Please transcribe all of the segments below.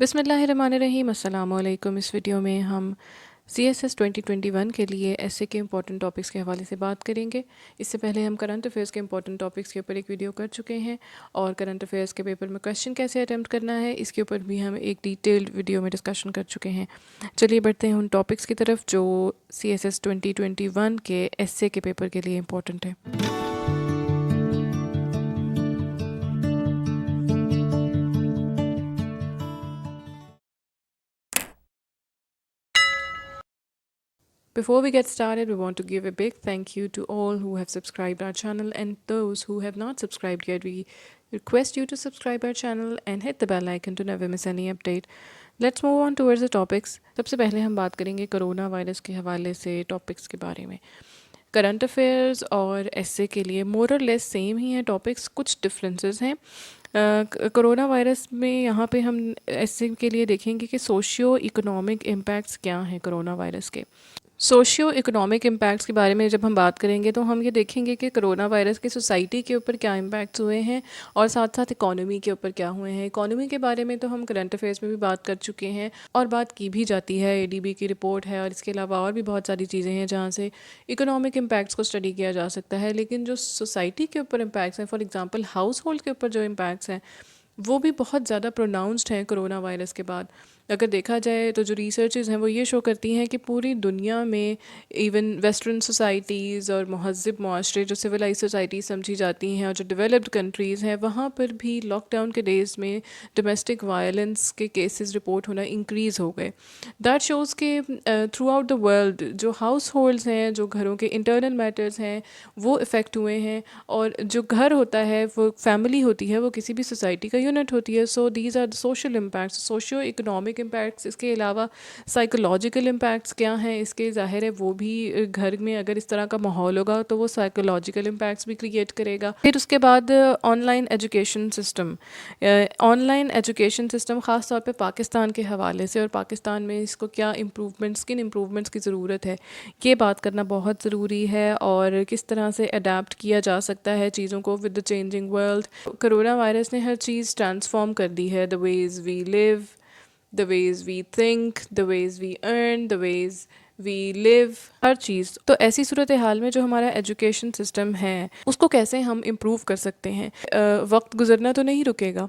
बिस्मिल्लाहिर्रहमानिर्रहीम। अस्सलाम वालेकुम। इस वीडियो में हम CSS 2021 के लिए ऐसे के इंपॉर्टेंट टॉपिक्स के हवाले से बात करेंगे। इससे पहले हम करंट अफेयर्स के इंपॉर्टेंट टॉपिक्स के ऊपर एक वीडियो कर चुके हैं और करंट अफेयर्स के पेपर में क्वेश्चन कैसे अटेम्प्ट करना है इसके ऊपर भी हम एक डिटेल्ड वीडियो में डिस्कशन कर चुके हैं। चलिए बढ़ते हैं उन टॉपिक्स की तरफ जो CSS 2021 के ऐसे के पेपर के लिए इंपॉर्टेंट है। Before we get started, we want to give a big thank you to all who have subscribed our channel, and those who have not subscribed yet, we request you to subscribe our channel and hit the bell icon to never miss any update. Let's move on towards the topics. सबसे पहले हम बात करेंगे corona virus के हवाले से topics के बारे में। करंट अफेयर्स और एसए के लिए मोर और लेस सेम ही हैं टॉपिक्स, कुछ डिफरेंसेस हैं। कोरोना वायरस में यहाँ पे हम एसए के लिए देखेंगे कि सोशियो इकोनॉमिक इम्पैक्ट्स क्या हैं कोरोना वायरस के। सोशियो इकोनॉमिक इम्पैक्ट्स के बारे में जब हम बात करेंगे तो हम ये देखेंगे कि कोरोना वायरस के सोसाइटी के ऊपर क्या इम्पैक्ट्स हुए हैं और साथ साथ इकॉनमी के ऊपर क्या हुए हैं। इकॉनमी के बारे में तो हम करंट अफेयर्स में भी बात कर चुके हैं और बात की भी जाती है, ADB की रिपोर्ट है और इसके अलावा और भी बहुत सारी चीज़ें हैं जहाँ से इकोनॉमिक इम्पैक्ट्स को स्टडी किया जा सकता है। लेकिन जो सोसाइटी के ऊपर इम्पैक्ट्स हैं, फॉर एग्ज़ाम्पल हाउस होल्ड के ऊपर जो इम्पैक्ट्स हैं वो भी बहुत ज़्यादा प्रोनाउंस्ड हैं कोरोना वायरस के बाद। अगर देखा जाए तो जो रिसर्चेस हैं वो ये शो करती हैं कि पूरी दुनिया में इवन वेस्टर्न सोसाइटीज़ और महज़ब माशरे जो सिविलाइज सोसाइटीज़ समझी जाती हैं और जो डेवलप्ड कंट्रीज़ हैं वहाँ पर भी लॉकडाउन के डेज़ में डोमेस्टिक वायलेंस के केसेस रिपोर्ट होना इंक्रीज़ हो गए। दैट शोज़ के थ्रू आउट द वर्ल्ड जो हाउस होल्ड्स हैं, जो घरों के इंटरनल मैटर्स हैं वो इफ़ेक्ट हुए हैं। और जो घर होता है वो फैमिली होती है, वो किसी भी सोसाइटी का यूनिट होती है। So these are the social impacts, socio economic impacts. इसके अलावा साइकोलॉजिकल इम्पैक्ट्स क्या हैं इसके, ज़ाहिर है वो भी घर में अगर इस तरह का माहौल होगा तो वो साइकोलॉजिकल इम्पैक्ट्स भी क्रिएट करेगा। फिर उसके बाद online education system. Online education system ख़ास तौर पे पाकिस्तान के हवाले से और पाकिस्तान में इसको क्या इम्प्रूवमेंट्स, किन इम्प्रूवमेंट्स की ज़रूरत है, ये बात करना बहुत ज़रूरी है और किस तरह से अडेप्ट किया जा सकता है चीज़ों को with the changing world. Corona virus ने हर चीज़ ट्रांसफॉर्म कर दी है, the ways we live, the ways we think, the ways we earn, the ways we live, हर चीज़। तो ऐसी सूरत हाल में जो हमारा एजुकेशन सिस्टम है उसको कैसे हम इम्प्रूव कर सकते हैं। वक्त गुजरना तो नहीं रुकेगा,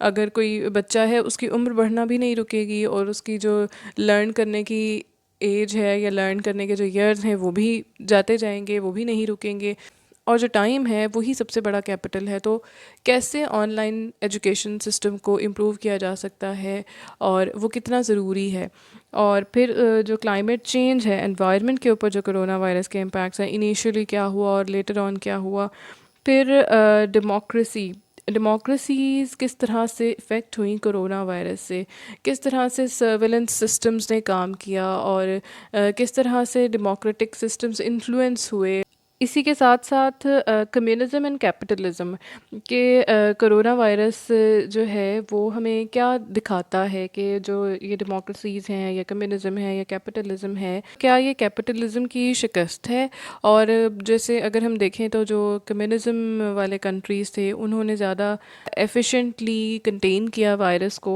अगर कोई बच्चा है उसकी उम्र बढ़ना भी नहीं रुकेगी और उसकी जो लर्न करने की एज है या लर्न करने के जो ईयर्स हैं वो भी जाते जाएंगे, वो भी नहीं रुकेंगे। और जो टाइम है वही सबसे बड़ा कैपिटल है। तो कैसे ऑनलाइन एजुकेशन सिस्टम को इम्प्रूव किया जा सकता है और वो कितना ज़रूरी है। और फिर जो क्लाइमेट चेंज है, एनवायरनमेंट के ऊपर जो कोरोना वायरस के इम्पैक्ट्स हैं, इनिशियली क्या हुआ और लेटर ऑन क्या हुआ। फिर डेमोक्रेसीज़ किस तरह से इफ़ेक्ट हुई कोरोना वायरस से, किस तरह से सर्वेलेंस सिस्टम्स ने काम किया और किस तरह से डेमोक्रेटिक सिस्टम्स इन्फ्लुएंस हुए। इसी के साथ साथ कम्युनिज़म एंड कैपिटलिज़म के कोरोना वायरस जो है वो हमें क्या दिखाता है कि जो ये डेमोक्रेसीज़ हैं या कम्युनिज़म है या कैपिटलिज़म है, क्या ये कैपिटलिज़म की शिकस्त है। और जैसे अगर हम देखें तो जो कम्युनिज़म वाले कंट्रीज़ थे उन्होंने ज़्यादा एफिशिएंटली कंटेन किया वायरस को।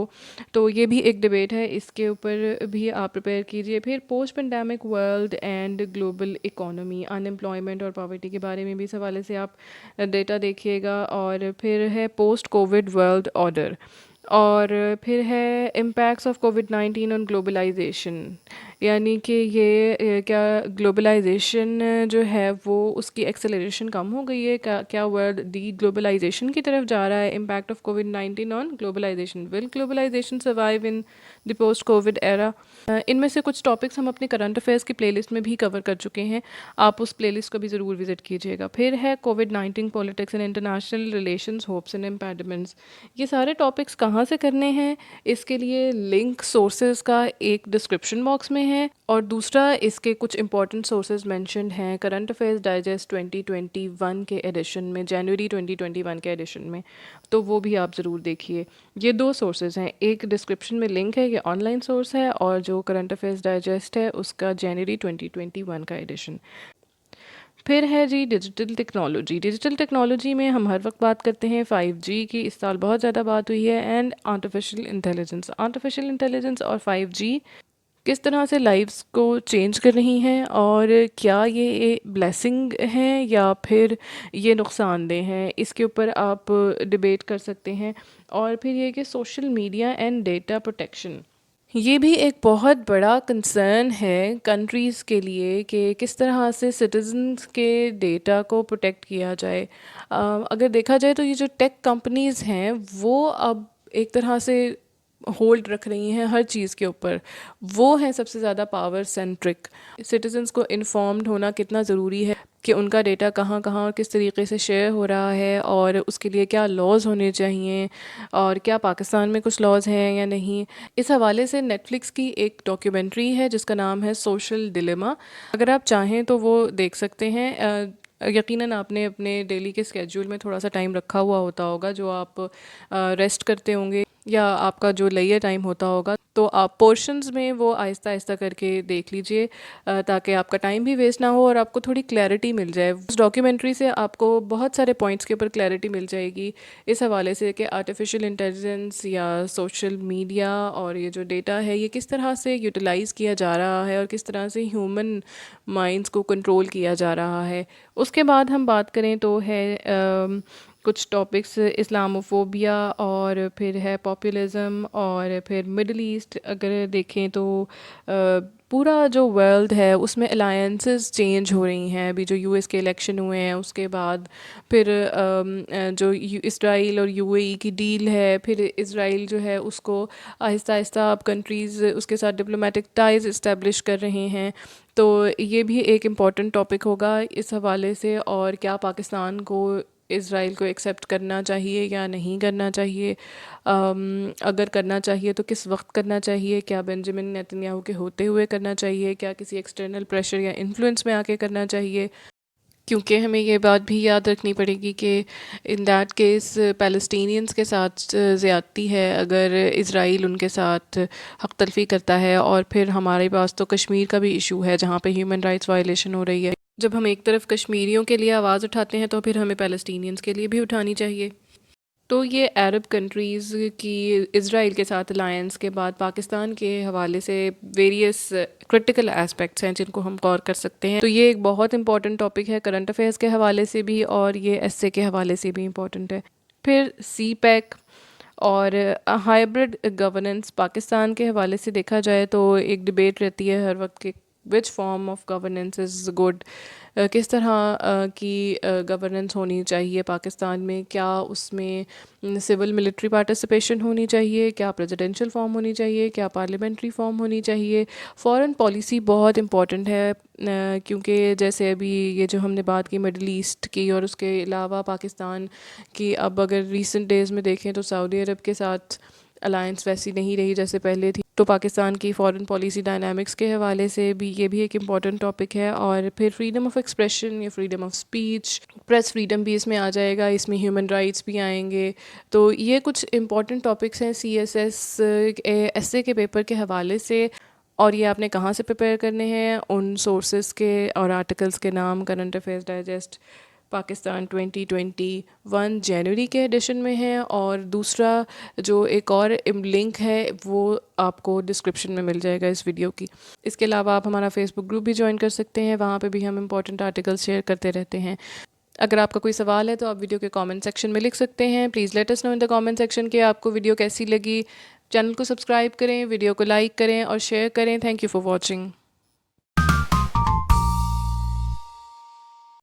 तो ये भी एक डिबेट है, इसके ऊपर भी आप प्रिपेयर कीजिए। फिर post pandemic world and global economy, unemployment और पॉवर्टी के बारे में भी इस हवाले से आप डेटा देखिएगा। और फिर है पोस्ट कोविड वर्ल्ड ऑर्डर, और फिर है इम्पैक्ट्स ऑफ कोविड-19 ऑन ग्लोबलाइजेशन, यानी कि ये क्या ग्लोबलाइजेशन जो है वो उसकी एक्सेलरेशन कम हो गई है, क्या वर्ल्ड डी ग्लोबलाइजेशन की तरफ जा रहा है। इम्पैक्ट ऑफ कोविड-19 on globalisation, will globalisation survive in the post covid era. इनमें से कुछ टॉपिक्स हम अपने करंट अफेयर्स की प्लेलिस्ट में भी कवर कर चुके हैं, आप उस प्लेलिस्ट को भी ज़रूर विजिट कीजिएगा। फिर है कोविड-19 politics and international relations, hopes and impediments. ये सारे टॉपिक्स कहाँ से करने हैं, इसके लिए लिंक सोर्सेज का एक डिस्क्रिप्शन बॉक्स में है और दूसरा इसके कुछ इंपॉर्टेंट सोर्सेज मेंशन्ड हैं करंट अफेयर्स डाइजेस्ट 2021 के एडिशन में, जनवरी 2021 के एडिशन में, तो वो भी आप ज़रूर देखिए। ये दो सोर्सेज हैं, एक डिस्क्रिप्शन में लिंक है, ये ऑनलाइन सोर्स है, और जो करंट अफेयर्स डाइजेस्ट है उसका जनवरी 2021 का एडिशन। پھر ہے جی ڈیجیٹل ٹیکنالوجی. ڈیجیٹل ٹیکنالوجی میں ہم ہر وقت بات کرتے ہیں 5G کی. اس سال بہت زیادہ بات ہوئی ہے. And artificial intelligence. Artificial intelligence اور 5G کس طرح سے لائفز کو چینج کر رہی ہیں، اور کیا یہ بلیسنگ ہیں یا پھر یہ نقصان دہ ہیں، اس کے اوپر آپ ڈبیٹ کر سکتے ہیں. اور پھر یہ کہ social media and data protection, یہ بھی ایک بہت بڑا کنسرن ہے کنٹریز کے لیے کہ کس طرح سے سٹیزنز کے ڈیٹا کو پروٹیکٹ کیا جائے. اگر دیکھا جائے تو یہ جو ٹیک کمپنیز ہیں وہ اب ایک طرح سے ہولڈ رکھ رہی ہیں ہر چیز کے اوپر. وہ ہیں سب سے زیادہ پاور سینٹرک. سٹیزنز کو انفارمڈ ہونا کتنا ضروری ہے کہ ان کا ڈیٹا کہاں کہاں اور کس طریقے سے شیئر ہو رہا ہے، اور اس کے لیے کیا لاز ہونے چاہیے، اور کیا پاکستان میں کچھ لاز ہیں یا نہیں. اس حوالے سے نیٹ فلکس کی ایک ڈاکیومنٹری ہے جس کا نام ہے سوشل ڈیلیما. اگر آپ چاہیں تو وہ دیکھ سکتے ہیں. یقیناً آپ نے اپنے ڈیلی کے اسکیجول میں تھوڑا سا ٹائم رکھا ہوا ہوتا ہوگا جو آپ ریسٹ کرتے ہوں گے، یا آپ کا جو لیئر ٹائم ہوتا ہوگا، تو آپ پورشنز میں وہ آہستہ آہستہ کر کے دیکھ لیجئے تاکہ آپ کا ٹائم بھی ویسٹ نہ ہو اور آپ کو تھوڑی کلیئرٹی مل جائے. اس ڈاکیومنٹری سے آپ کو بہت سارے پوائنٹس کے اوپر کلیئرٹی مل جائے گی اس حوالے سے کہ آرٹیفیشیل انٹیلیجنس یا سوشل میڈیا اور یہ جو ڈیٹا ہے یہ کس طرح سے یوٹیلائز کیا جا رہا ہے اور کس طرح سے ہیومن مائنڈس کو کنٹرول کیا جا رہا ہے. اس کے بعد ہم بات کریں تو ہے کچھ ٹاپکس اسلاموفوبیا، اور پھر ہے پاپولزم، اور پھر مڈل ایسٹ. اگر دیکھیں تو پورا جو ورلڈ ہے اس میں الائنسز چینج ہو رہی ہیں. ابھی جو US کے الیکشن ہوئے ہیں اس کے بعد پھر جو اسرائیل اور UAE کی ڈیل ہے، پھر اسرائیل جو ہے اس کو آہستہ آہستہ اب کنٹریز اس کے ساتھ ڈپلومیٹک ٹائز اسٹیبلش کر رہے ہیں. تو یہ بھی ایک امپورٹنٹ ٹاپک ہوگا اس حوالے سے. اور کیا پاکستان کو اسرائیل کو ایکسیپٹ کرنا چاہیے یا نہیں کرنا چاہیے، اگر کرنا چاہیے تو کس وقت کرنا چاہیے، کیا بنجمن نیتن یاہو کے ہوتے ہوئے کرنا چاہیے، کیا کسی ایکسٹرنل پریشر یا انفلوئنس میں آ کے کرنا چاہیے. کیونکہ ہمیں یہ بات بھی یاد رکھنی پڑے گی کہ ان دیٹ کیس پیلسٹینینز کے ساتھ زیادتی ہے اگر اسرائیل ان کے ساتھ حق تلفی کرتا ہے. اور پھر ہمارے پاس تو کشمیر کا بھی ایشو ہے جہاں پہ ہیومن رائٹس وائلیشن ہو رہی ہے. جب ہم ایک طرف کشمیریوں کے لیے آواز اٹھاتے ہیں تو پھر ہمیں پیلسٹینینز کے لیے بھی اٹھانی چاہیے. تو یہ عرب کنٹریز کی اسرائیل کے ساتھ الائنس کے بعد پاکستان کے حوالے سے ویریس کرٹیکل اسپیکٹس ہیں جن کو ہم غور کر سکتے ہیں. تو یہ ایک بہت امپورٹنٹ ٹاپک ہے کرنٹ افیئرس کے حوالے سے بھی، اور یہ ایسے کے حوالے سے بھی امپورٹنٹ ہے. پھر سی پیک اور ہائیبرڈ گورننس. پاکستان کے حوالے سے دیکھا جائے تو ایک ڈبیٹ رہتی ہے ہر وقت کہ which form of governance is good, کس طرح کی گورننس ہونی چاہیے پاکستان میں. کیا اس میں سول ملٹری پارٹیسپیشن ہونی چاہیے، کیا پریزیڈنشل فارم ہونی چاہیے، کیا پارلیمنٹری فارم ہونی چاہیے. فارن پالیسی بہت امپورٹنٹ ہے کیونکہ جیسے ابھی یہ جو ہم نے بات کی مڈل ایسٹ کی، اور اس کے علاوہ پاکستان کی اب اگر ریسنٹ ڈیز میں دیکھیں تو سعودی عرب کے ساتھ الائنس ویسی نہیں رہی جیسے پہلے تھی. تو پاکستان کی فارن پالیسی ڈائنامکس کے حوالے سے بھی یہ بھی ایک امپورٹنٹ ٹاپک ہے. اور پھر فریڈم آف ایکسپریشن یا freedom of speech, press freedom بھی اس میں آ جائے گا، اس میں ہیومن رائٹس بھی آئیں گے. تو یہ کچھ امپورٹنٹ ٹاپکس ہیں CSS ایسے کے پیپر کے حوالے سے. اور یہ آپ نے کہاں سے پریپیئر کرنے ہیں، ان سورسز کے اور آرٹیکلس کے نام کرنٹ افیئرس ڈائجسٹ پاکستان 2021 جنوری کے ایڈیشن میں ہے، اور دوسرا جو ایک اور لنک ہے وہ آپ کو ڈسکرپشن میں مل جائے گا اس ویڈیو کی. اس کے علاوہ آپ ہمارا فیس بک گروپ بھی جوائن کر سکتے ہیں، وہاں پہ بھی ہم امپورٹنٹ آرٹیکل شیئر کرتے رہتے ہیں. اگر آپ کا کوئی سوال ہے تو آپ ویڈیو کے کامنٹ سیکشن میں لکھ سکتے ہیں. Please let us know in the comment section کہ آپ کو ویڈیو کیسی لگی. چینل کو سبسکرائب کریں، ویڈیو کو لائک کریں اور شیئر کریں. Thank you for watching.